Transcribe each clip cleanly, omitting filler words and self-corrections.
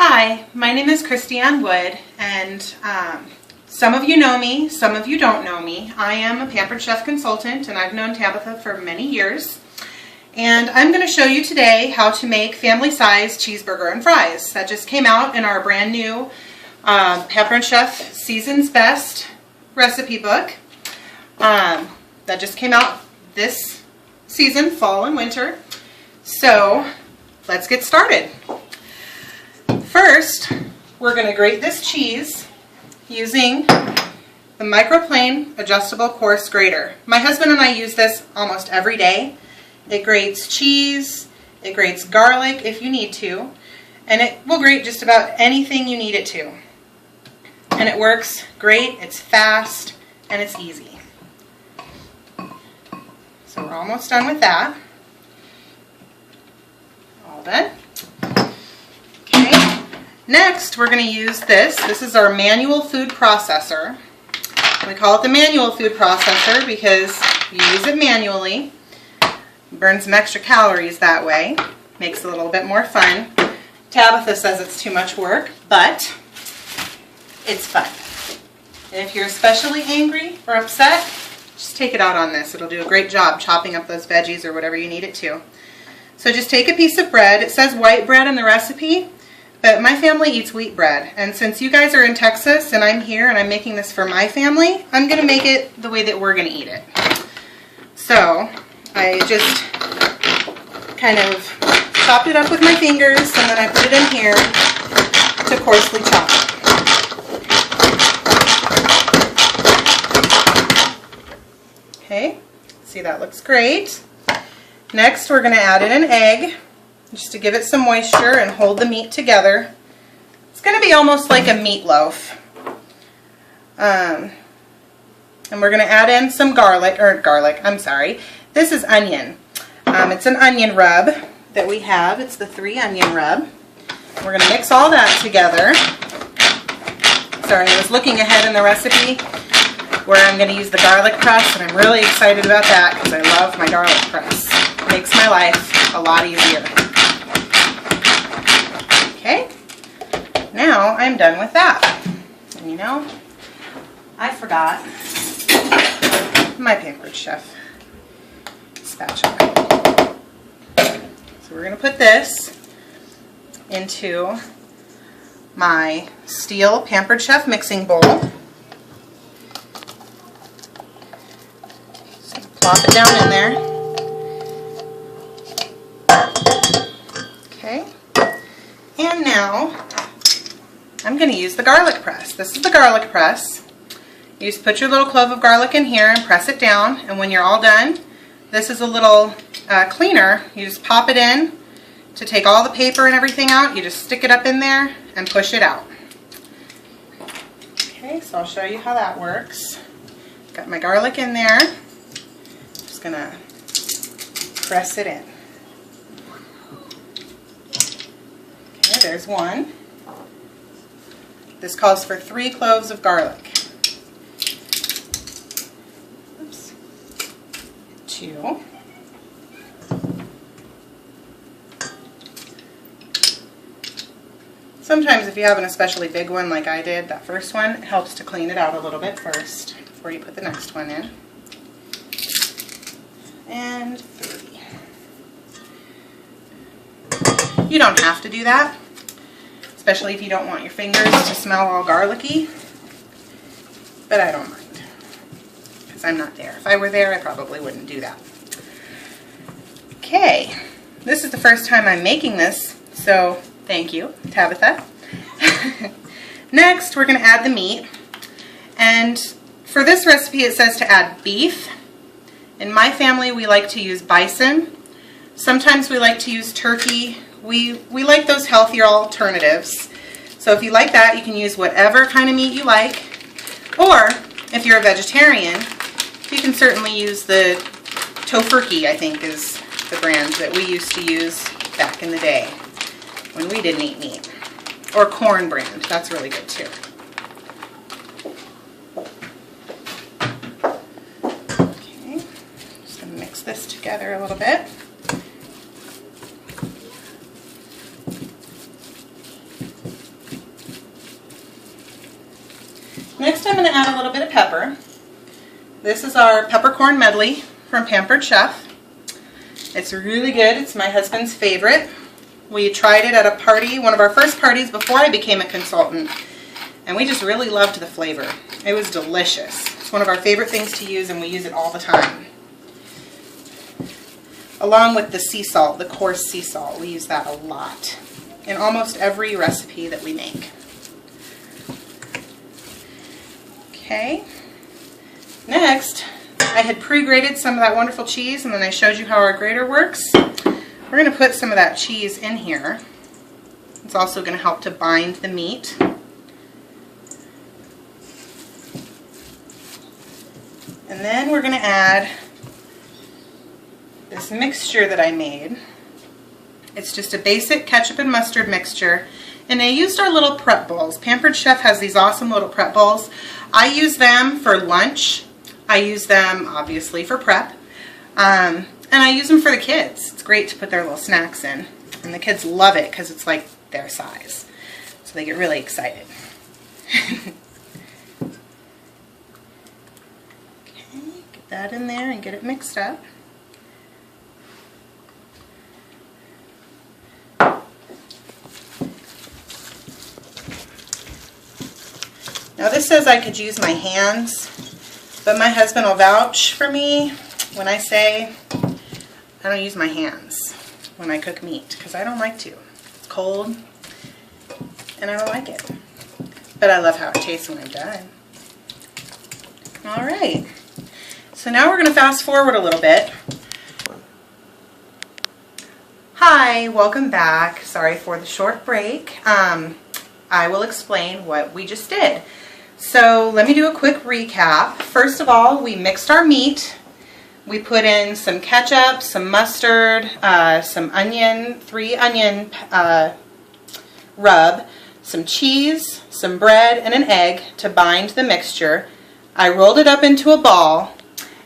Hi, my name is Christiane Wood, and some of you know me, some of you don't know me. I am a Pampered Chef consultant, and I've known Tabitha for many years. And I'm going to show you today how to make family-size cheeseburger and fries. That just came out in our brand new Pampered Chef Season's Best recipe book. That just came out this season, fall and winter. So let's get started. First, we're going to grate this cheese using the microplane adjustable coarse grater. My husband and I use this almost every day. It grates cheese, it grates garlic if you need to, and it will grate just about anything you need it to. And it works great, it's fast, and it's easy. So we're almost done with that. All done. Okay. Next, we're going to use this. This is our manual food processor. We call it the manual food processor because you use it manually. Burn some extra calories that way. Makes it a little bit more fun. Tabitha says it's too much work, but it's fun. And if you're especially angry or upset, just take it out on this. It'll do a great job chopping up those veggies or whatever you need it to. So just take a piece of bread. It says white bread in the recipe, but my family eats wheat bread. And since you guys are in Texas and I'm here and I'm making this for my family, I'm going to make it the way that we're going to eat it. So I just kind of chopped it up with my fingers and then I put it in here to coarsely chop. Okay, see, that looks great. Next, we're going to add in an egg just to give it some moisture and hold the meat together. It's going to be almost like a meatloaf. And we're going to add in some this is onion. It's an onion rub that we have. It's the 3 onion rub. We're going to mix all that together. Sorry, I was looking ahead in the recipe where I'm going to use the garlic press, and I'm really excited about that because I love my garlic press. It makes my life a lot easier. Okay, now I'm done with that. And you know, I forgot my Pampered Chef spatula. So we're going to put this into my steel Pampered Chef mixing bowl. Just plop it down in there. Okay. And now I'm going to use the garlic press. This is the garlic press. You just put your little clove of garlic in here and press it down, and when you're all done, this is a little cleaner. You just pop it in to take all the paper and everything out. You just stick it up in there and push it out. Okay, so I'll show you how that works. Got my garlic in there. Just going to press it in. Okay, there's one. This calls for 3 cloves of garlic. Oops. 2. Sometimes if you have an especially big one like I did, that first one, it helps to clean it out a little bit first before you put the next one in. And 3. You don't have to do that, especially if you don't want your fingers to smell all garlicky, but I don't mind because I'm not there. If I were there, I probably wouldn't do that. Okay, this is the first time I'm making this, so thank you, Tabitha. Next, we're going to add the meat, and for this recipe it says to add beef. In my family we like to use bison. Sometimes we like to use turkey. We like those healthier alternatives. So if you like that, you can use whatever kind of meat you like. Or if you're a vegetarian, you can certainly use the Tofurkey, I think is the brand that we used to use back in the day when we didn't eat meat. Or corn brand, that's really good too. Okay, just going to mix this together a little bit. Next I'm going to add a little bit of pepper. This is our peppercorn medley from Pampered Chef. It's really good. It's my husband's favorite. We tried it at a party, one of our first parties before I became a consultant, and we just really loved the flavor. It was delicious. It's one of our favorite things to use, and we use it all the time. Along with the sea salt, the coarse sea salt. We use that a lot in almost every recipe that we make. Okay. Next, I had pre-grated some of that wonderful cheese, and then I showed you how our grater works. We're going to put some of that cheese in here. It's also going to help to bind the meat. And then we're going to add this mixture that I made. It's just a basic ketchup and mustard mixture. And I used our little prep bowls. Pampered Chef has these awesome little prep bowls. I use them for lunch. I use them obviously for prep. And I use them for the kids. It's great to put their little snacks in. And the kids love it because it's like their size. So they get really excited. Okay, get that in there and get it mixed up. Now this says I could use my hands, but my husband will vouch for me when I say I don't use my hands when I cook meat because I don't like to. It's cold and I don't like it. But I love how it tastes when I'm done. Alright, so now we're going to fast forward a little bit. Hi, welcome back. Sorry for the short break. I will explain what we just did. So let me do a quick recap. First of all, we mixed our meat. We put in some ketchup, some mustard, some onion, 3 onion rub, some cheese, some bread, and an egg to bind the mixture. I rolled it up into a ball,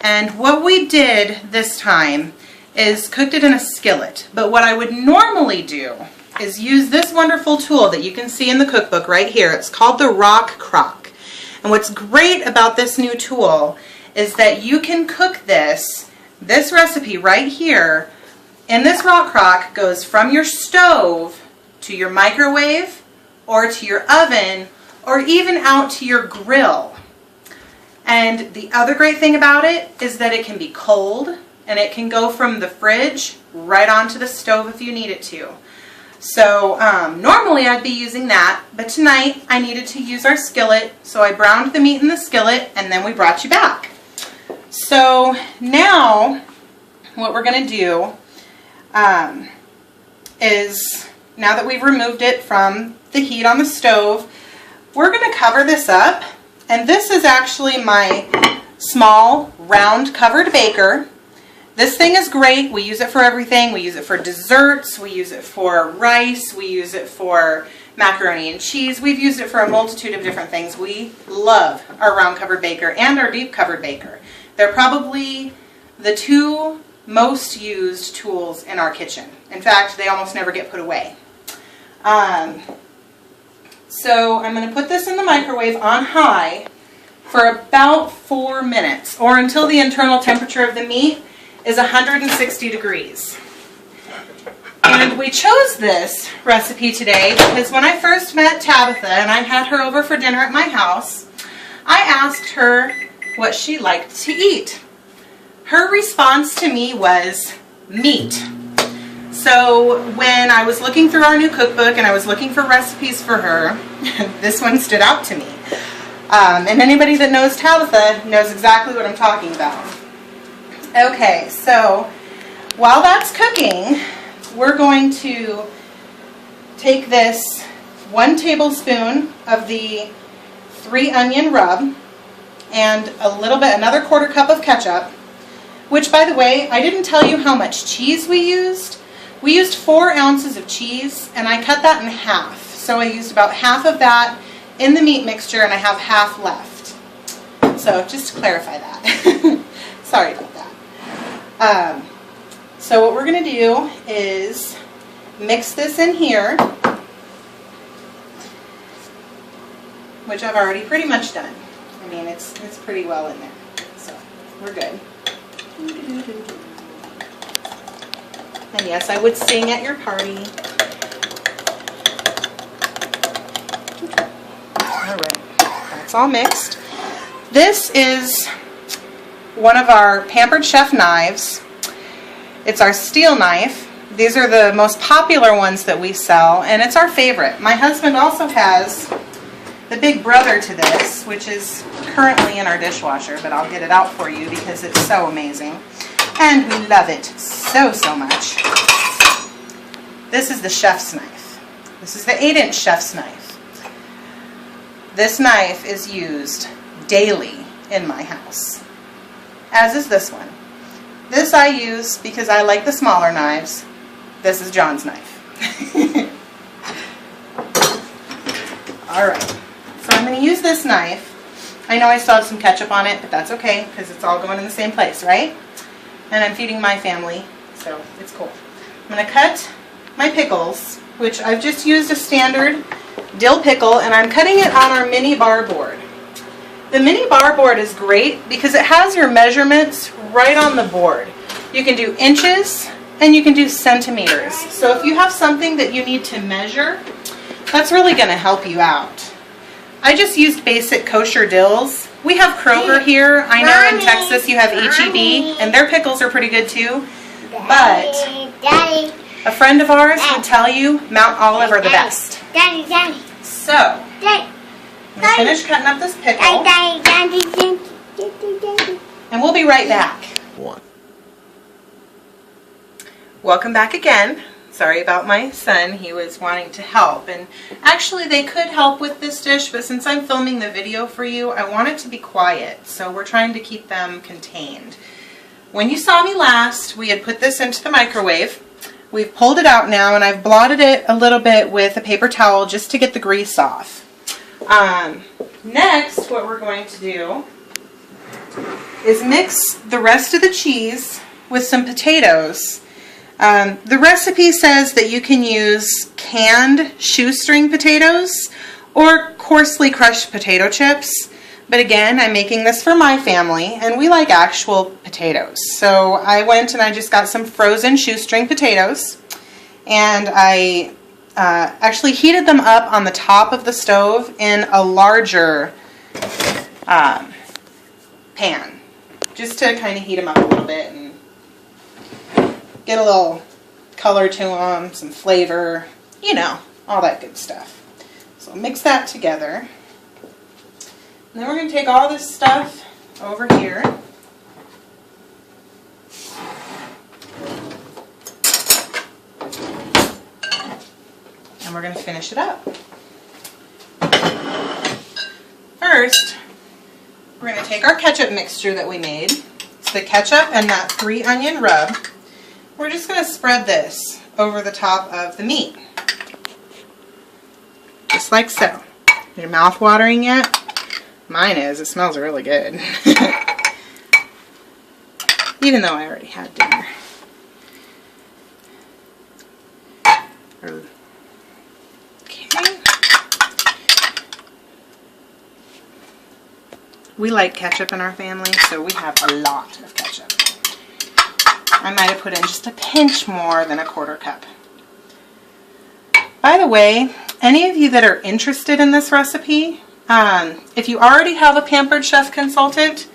and what we did this time is cooked it in a skillet. But what I would normally do is use this wonderful tool that you can see in the cookbook right here. It's called the Rock Crock. And what's great about this new tool is that you can cook this recipe right here in this Rock Crock goes from your stove to your microwave or to your oven or even out to your grill. And the other great thing about it is that it can be cold and it can go from the fridge right onto the stove if you need it to. So normally I'd be using that, but tonight I needed to use our skillet, so I browned the meat in the skillet and then we brought you back. So now what we're going to do is, now that we've removed it from the heat on the stove, we're going to cover this up. And this is actually my small round covered baker. This thing is great. We use it for everything. We use it for desserts. We use it for rice. We use it for macaroni and cheese. We've used it for a multitude of different things. We love our round covered baker and our deep covered baker. They're probably the 2 most used tools in our kitchen. In fact, they almost never get put away. So I'm going to put this in the microwave on high for about 4 minutes, or until the internal temperature of the meat is 160 degrees. And we chose this recipe today because when I first met Tabitha and I had her over for dinner at my house, I asked her what she liked to eat. Her response to me was meat. So when I was looking through our new cookbook and I was looking for recipes for her, this one stood out to me. And anybody that knows Tabitha knows exactly what I'm talking about. Okay, so while that's cooking, we're going to take this 1 tablespoon of the 3 onion rub and a little bit, another 1/4 cup of ketchup, which, by the way, I didn't tell you how much cheese we used. We used 4 ounces of cheese, and I cut that in half. So I used about half of that in the meat mixture, and I have half left. So just to clarify that. Sorry about that. So what we're going to do is mix this in here. which I've already pretty much done. I mean, it's pretty well in there, so we're good. And yes, I would sing at your party. All right, that's all mixed. This is one of our Pampered Chef knives. It's our steel knife. These are the most popular ones that we sell, and it's our favorite. My husband also has the big brother to this, which is currently in our dishwasher, but I'll get it out for you because it's so amazing. And we love it so, so much. This is the chef's knife. This is the 8-inch chef's knife. This knife is used daily in my house, as is this one. This I use because I like the smaller knives. This is John's knife. Alright, so I'm going to use this knife. I know I still have some ketchup on it, but that's okay because it's all going in the same place, right? And I'm feeding my family, so it's cool. I'm going to cut my pickles, which I've just used a standard dill pickle, and I'm cutting it on our mini bar board. The mini bar board is great because it has your measurements right on the board. You can do inches and you can do centimeters. So if you have something that you need to measure, that's really going to help you out. I just used basic kosher dills. We have Kroger here. I know in Texas you have H-E-B, and their pickles are pretty good too. But a friend of ours would tell you Mount Olive are the best. So, I'm going to finish cutting up this pickle, and we'll be right back. Welcome back again. Sorry about my son. He was wanting to help, and actually they could help with this dish, but since I'm filming the video for you, I want it to be quiet, so we're trying to keep them contained. When you saw me last, we had put this into the microwave. We've pulled it out now, and I've blotted it a little bit with a paper towel just to get the grease off. Next, what we're going to do is mix the rest of the cheese with some potatoes. The recipe says that you can use canned shoestring potatoes or coarsely crushed potato chips. But again, I'm making this for my family, and we like actual potatoes. So I went and I just got some frozen shoestring potatoes, and I actually heated them up on the top of the stove in a larger pan, just to kind of heat them up a little bit and get a little color to them, some flavor, you know, all that good stuff. So mix that together. And then we're going to take all this stuff over here. And we're going to finish it up. First, we're going to take our ketchup mixture that we made. It's the ketchup and that 3-onion rub. We're just going to spread this over the top of the meat. Just like so. Your mouth watering yet? Mine is. It smells really good. Even though I already had dinner. Okay. We like ketchup in our family, so we have a lot of ketchup. I might have put in just a pinch more than a 1/4 cup. By the way, any of you that are interested in this recipe, if you already have a Pampered Chef consultant,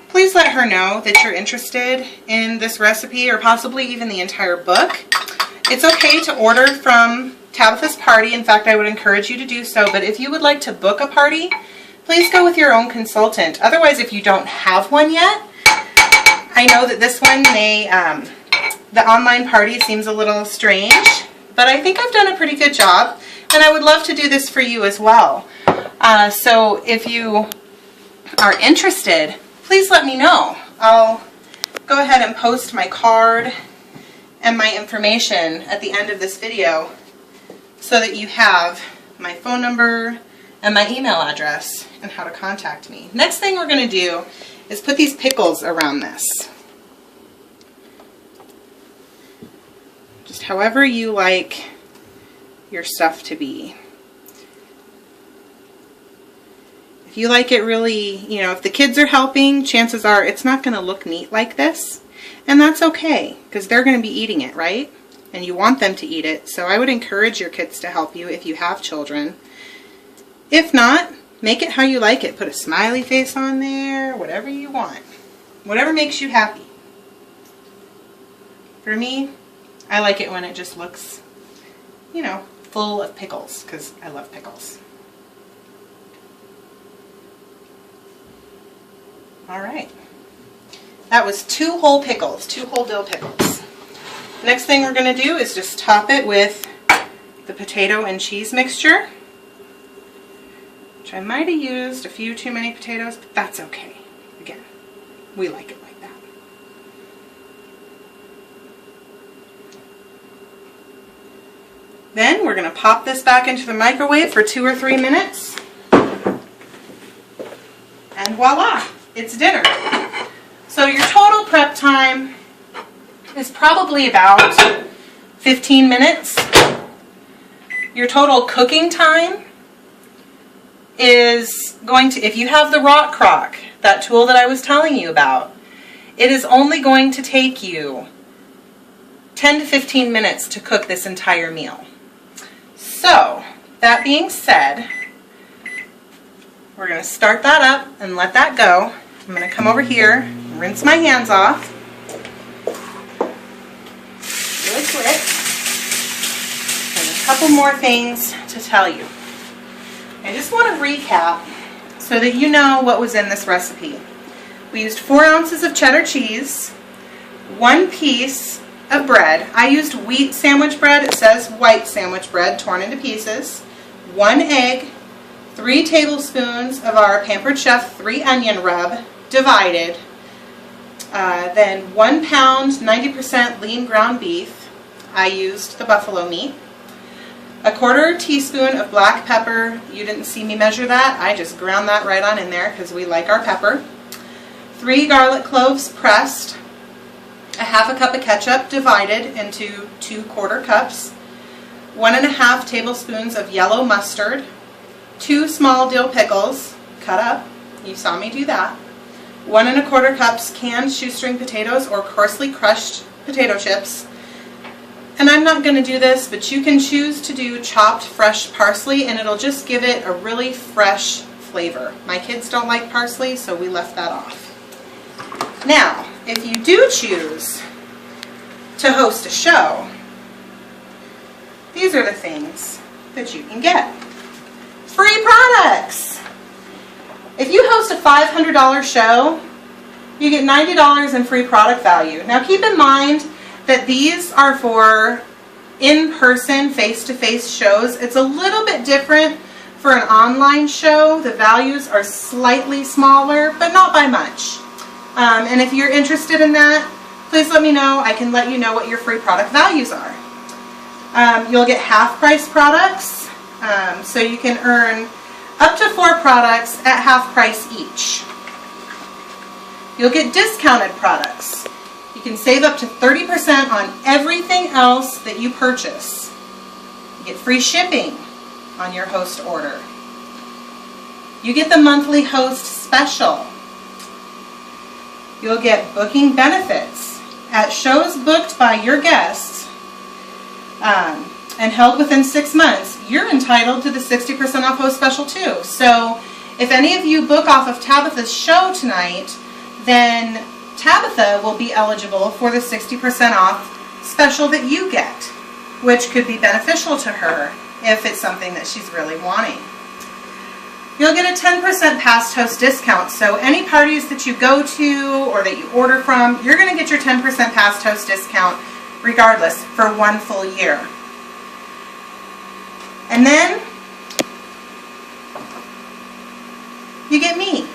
please let her know that you're interested in this recipe or possibly even the entire book. It's okay to order from Tabitha's party. In fact, I would encourage you to do so. But if you would like to book a party, please go with your own consultant. Otherwise, if you don't have one yet, I know that this one may, the online party seems a little strange, but I think I've done a pretty good job, and I would love to do this for you as well. So if you are interested, please let me know. I'll go ahead and post my card and my information at the end of this video so that you have my phone number and my email address and how to contact me. Next thing we're going to do is put these pickles around this. Just however you like your stuff to be. If you like it really, you know, if the kids are helping, chances are it's not going to look neat like this. And that's okay, because they're going to be eating it, right? And you want them to eat it. So I would encourage your kids to help you if you have children. If not, make it how you like it. Put a smiley face on there, whatever you want. Whatever makes you happy. For me, I like it when it just looks, you know, full of pickles, because I love pickles. All right. That was 2 whole pickles, 2 whole dill pickles. Next thing we're going to do is just top it with the potato and cheese mixture, which I might have used a few too many potatoes, but that's okay. Again, we like it like that. Then we're going to pop this back into the microwave for 2 or 3 minutes. And voila, it's dinner. So your total prep time is probably about 15 minutes. Your total cooking time is going to, if you have the Rock Crock, that tool that I was telling you about, it is only going to take you 10 to 15 minutes to cook this entire meal. So, that being said, we're going to start that up and let that go. I'm going to come over here, rinse my hands off really quick, and a couple more things to tell you. I just want to recap so that you know what was in this recipe. We used 4 ounces of cheddar cheese, 1 piece of bread. I used wheat sandwich bread. It says white sandwich bread torn into pieces, 1 egg, 3 tablespoons of our Pampered Chef 3 onion rub divided, then 1 pound 90% lean ground beef. I used the buffalo meat. A 1/4 teaspoon of black pepper. You didn't see me measure that. I just ground that right on in there because we like our pepper. 3 garlic cloves pressed. A 1/2 cup of ketchup divided into 2 1/4 cups. 1 1/2 tablespoons of yellow mustard. 2 small dill pickles cut up. You saw me do that. 1 1/4 cups canned shoestring potatoes or coarsely crushed potato chips. And I'm not going to do this, but you can choose to do chopped fresh parsley, and it'll just give it a really fresh flavor. My kids don't like parsley, so we left that off. Now, if you do choose to host a show, these are the things that you can get. Free products! If you host a $500 show, you get $90 in free product value. Now keep in mind that these are for in-person, face-to-face shows. It's a little bit different for an online show. The values are slightly smaller, but not by much. And if you're interested in that, please let me know. I can let you know what your free product values are. You'll get half-price products, so you can earn up to 4 products at half price each. You'll get discounted products. You can save up to 30% on everything else that you purchase. You get free shipping on your host order. You get the monthly host special. You'll get booking benefits at shows booked by your guests and held within 6 months. You're entitled to the 60% off host special too. So if any of you book off of Tabitha's show tonight, then Tabitha will be eligible for the 60% off special that you get, which could be beneficial to her if it's something that she's really wanting. You'll get a 10% past host discount, so any parties that you go to or that you order from, you're going to get your 10% past host discount regardless for 1 full year. And then you get me.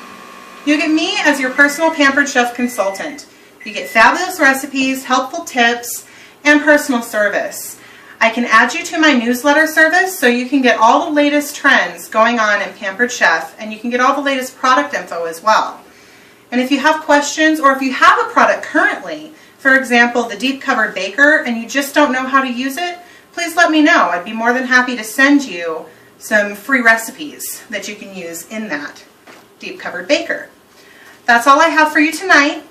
You get me as your personal Pampered Chef consultant. You get fabulous recipes, helpful tips, and personal service. I can add you to my newsletter service so you can get all the latest trends going on in Pampered Chef, and you can get all the latest product info as well. And if you have questions, or if you have a product currently, for example, the deep covered baker, and you just don't know how to use it, please let me know. I'd be more than happy to send you some free recipes that you can use in that. deep covered baker. That's all I have for you tonight.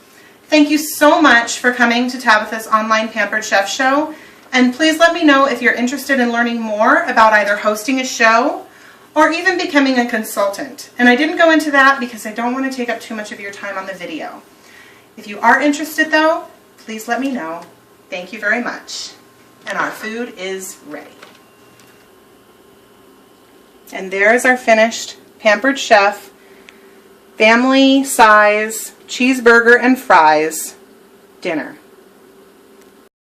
Thank you so much for coming to Tabitha's online Pampered Chef show. And please let me know if you're interested in learning more about either hosting a show or even becoming a consultant. And I didn't go into that because I don't want to take up too much of your time on the video. If you are interested though, please let me know. Thank you very much. And our food is ready. And there's our finished Pampered Chef family size cheeseburger and fries dinner.